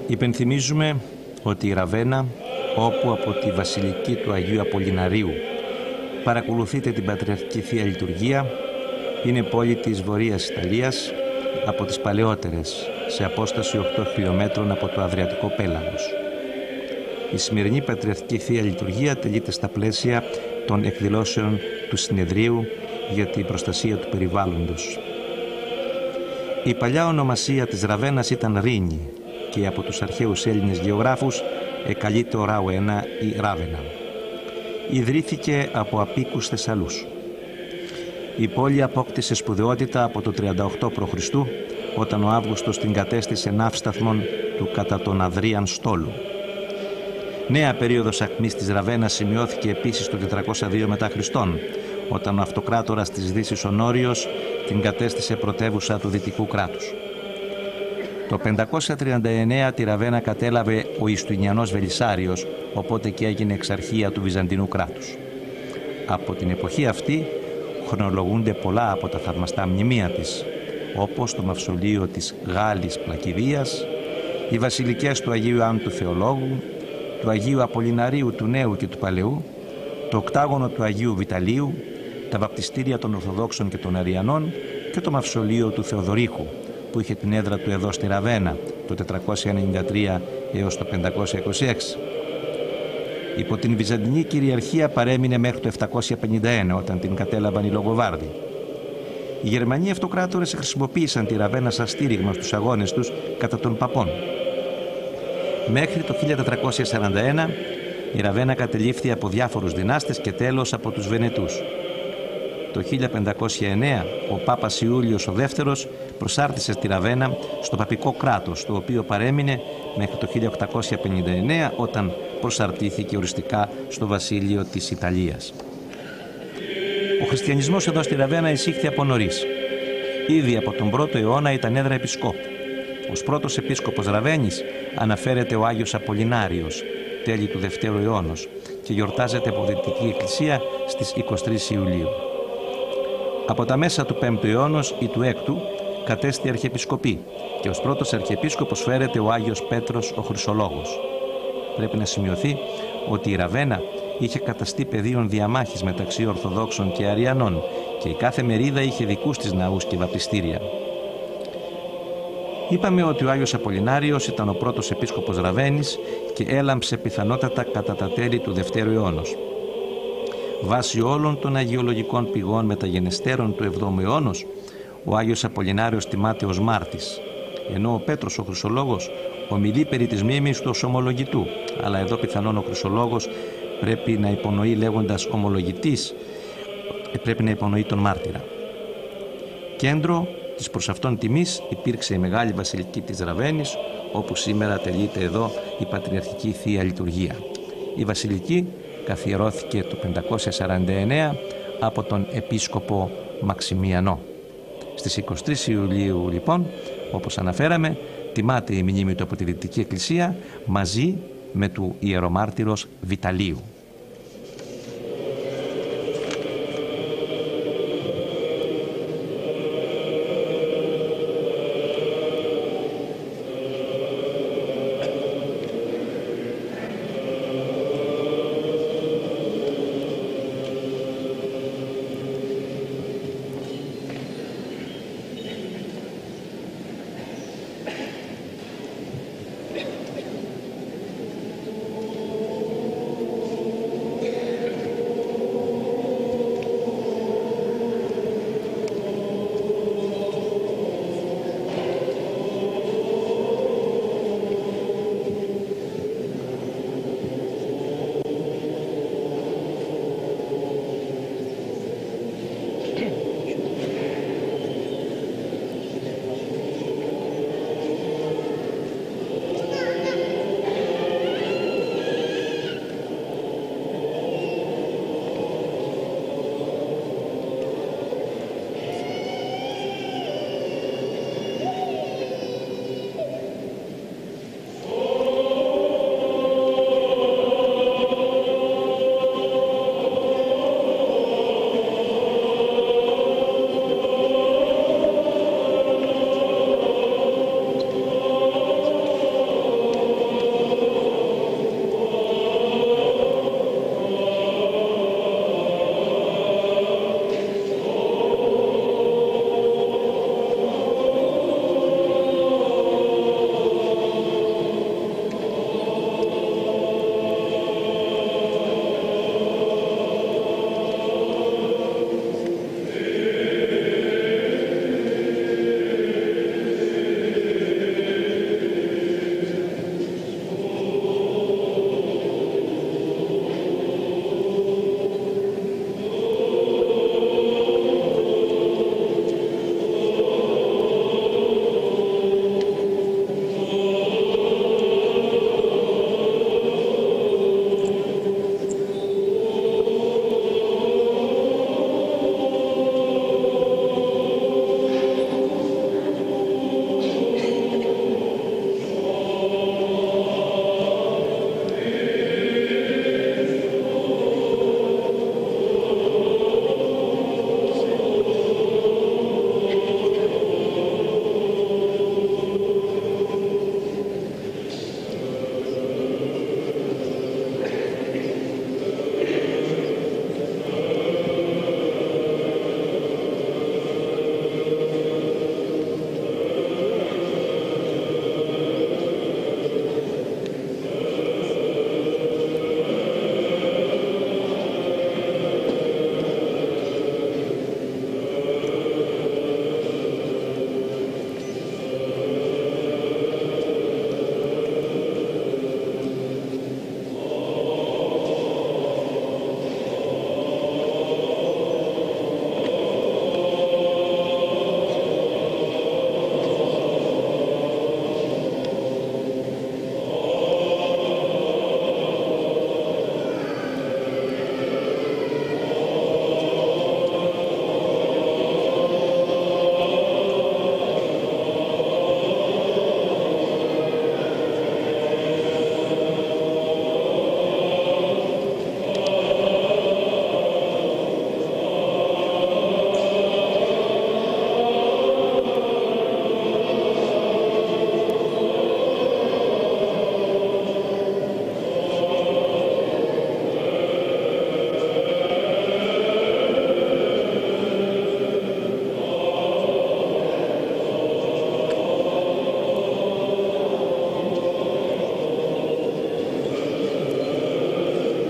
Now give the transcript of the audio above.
Υπενθυμίζουμε ότι η Ραβένα, όπου από τη Βασιλική του Αγίου Απολυναρίου παρακολουθείτε την Πατριαρχική Θεία Λειτουργία, είναι πόλη της Βορείας Ιταλίας, από τις παλαιότερες, σε απόσταση 8 χιλιόμετρων από το Αδριατικό πέλαγος. Η σημερινή Πατριαρχική Θεία Λειτουργία τελείται στα πλαίσια των εκδηλώσεων του Συνεδρίου για την προστασία του περιβάλλοντος. Η παλιά ονομασία της Ραβένας ήταν Ρήνη και από τους αρχαίους Έλληνες γεωγράφους εκαλείται ο Ράουενα ή Ράβενα. Ιδρύθηκε από απίκους Θεσσαλούς. Η πόλη απόκτησε σπουδαιότητα από το 38 π.Χ. όταν ο Αύγουστος την κατέστησε ναύσταθμον του κατά τον Αδρίαν Στόλου. Νέα περίοδος ακμής της Ραβένας σημειώθηκε επίσης το 402 μετά Χριστόν, όταν ο αυτοκράτορας της Δύσης Ονόριος την κατέστησε πρωτεύουσα του Δυτικού κράτους. Το 539 τη Ραβένα κατέλαβε ο Ιστουνιανός Βελισσάριος, οπότε και έγινε εξαρχία του Βυζαντινού κράτους. Από την εποχή αυτή χρονολογούνται πολλά από τα θαυμαστά μνημεία της, όπως το μαυσολείο της Γάλλης Πλακιδίας, οι βασιλικές του Αγίου Ιωάννου του Θεολόγου, του Αγίου Απολυναρίου του Νέου και του Παλαιού, το οκτάγωνο του Αγίου Βιταλίου, τα βαπτιστήρια των Ορθοδόξων και των Αριανών και το μαυσολείο του Θεοδωρήχου, που είχε την έδρα του εδώ στη Ραβένα το 493 έως το 526. Υπό την Βυζαντινή κυριαρχία παρέμεινε μέχρι το 751, όταν την κατέλαβαν οι Λογοβάρδοι. Οι Γερμανοί αυτοκράτορες χρησιμοποίησαν τη Ραβένα σαν στήριγμα στους αγώνες τους κατά των Παπών. Μέχρι το 1441 η Ραβένα κατελήφθη από διάφορους δυνάστες και τέλος από τους Βενετούς. Το 1509 ο Πάπας Ιούλιος ο Δεύτερος προσάρτησε στη Ραβένα στο παπικό κράτος, το οποίο παρέμεινε μέχρι το 1859 όταν προσαρτήθηκε οριστικά στο βασίλειο της Ιταλίας. Ο χριστιανισμός εδώ στη Ραβένα εισήχθη από νωρίς. Ήδη από τον 1ο αιώνα ήταν έδρα επισκόπου. Ως πρώτος επίσκοπος Ραβαίνης αναφέρεται ο Άγιος Απολυνάριος, τέλη του 2ου αιώνος, και γιορτάζεται από Δυτική Εκκλησία στις 23 Ιουλίου. Από τα μέσα του 5ου αιώνος ή του 6ου κατέστη αρχιεπισκοπή και ως πρώτος αρχιεπίσκοπος φέρεται ο Άγιος Πέτρος ο Χρυσολόγος. Πρέπει να σημειωθεί ότι η Ραβένα είχε καταστεί πεδίων διαμάχης μεταξύ Ορθοδόξων και Αριανών και η κάθε μερίδα είχε δικούς της ναούς και βαπτιστήρια. Είπαμε ότι ο Άγιος Απολυνάριος ήταν ο πρώτος επίσκοπος Ραβαίνης και έλαμψε πιθανότατα κατά τα τέλη του 2ου αιώνος. Βάσει όλων των αγιολογικών πηγών μεταγενεστέρων του 7ου αιώνος, ο Άγιος Απολυνάριος τιμάται ως μάρτης, ενώ ο Πέτρος ο Χρυσολόγος ομιλεί περί της μνήμης του ως ομολογητού, αλλά εδώ πιθανόν ο Χρυσολόγος πρέπει να υπονοεί, λέγοντας ομολογητής, πρέπει να υπονοεί τον μάρτυρα. Κέντρο της προς αυτόν τιμής υπήρξε η Μεγάλη Βασιλική της Ραβαίνης, όπου σήμερα τελείται εδώ η Πατριαρχική Θεία Λειτουργία. Η Βασιλική καθιερώθηκε το 549 από τον Επίσκοπο Μαξιμιανό. Στις 23 Ιουλίου λοιπόν, όπως αναφέραμε, τιμάται η μνήμη του από τη Δυτική Εκκλησία μαζί με του ιερομάρτυρος Βιταλίου.